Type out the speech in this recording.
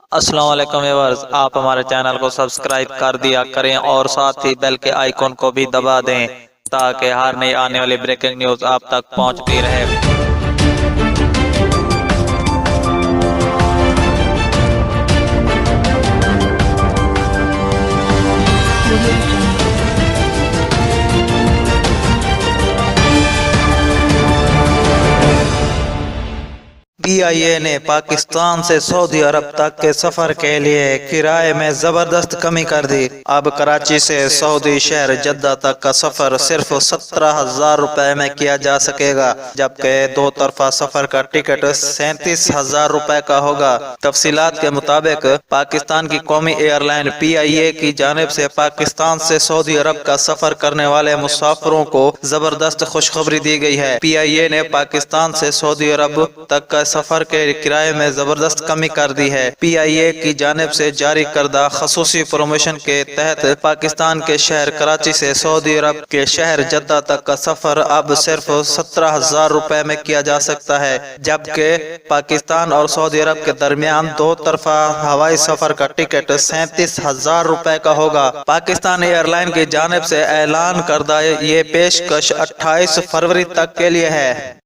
السلام علیکم ویورز، آپ ہمارے چینل کو سبسکرائب کر دیا کریں اور ساتھ ہی بیل کے آئیکن کو بھی دبا دیں تاکہ ہر نئی آنے والی بریکنگ نیوز آپ تک پہنچتی رہے۔ پی آئی اے نے پاکستان سے سعودی عرب تک کے سفر کے لیے کرائے میں زبردست کمی کر دی۔ اب کراچی سے سعودی شہر جدہ تک کا سفر صرف 17,000 روپے میں کیا جا سکے گا، جبکہ دو طرفہ سفر کا ٹکٹ 37,000 روپے کا ہوگا۔ تفصیلات کے مطابق پاکستان کی قومی ایئر لائن پی آئی اے کی جانب سے پاکستان سے سعودی عرب کا سفر کرنے والے مسافروں کو زبردست خوشخبری دی گئی ہے۔ پی آئی اے نے پاکستان سے سعودی عرب تک کا سفر کے کرائے میں زبردست کمی کر دی ہے۔ پی آئی اے کی جانب سے جاری کردہ خصوصی پروموشن کے تحت پاکستان کے شہر کراچی سے سعودی عرب کے شہر جدہ تک کا سفر اب صرف 17,000 روپے میں کیا جا سکتا ہے، جبکہ پاکستان اور سعودی عرب کے درمیان دو طرفہ ہوائی سفر کا ٹکٹ 37,000 روپے کا ہوگا۔ پاکستان ایئر لائن کی جانب سے اعلان کردہ یہ پیشکش 28 فروری تک کے لیے ہے۔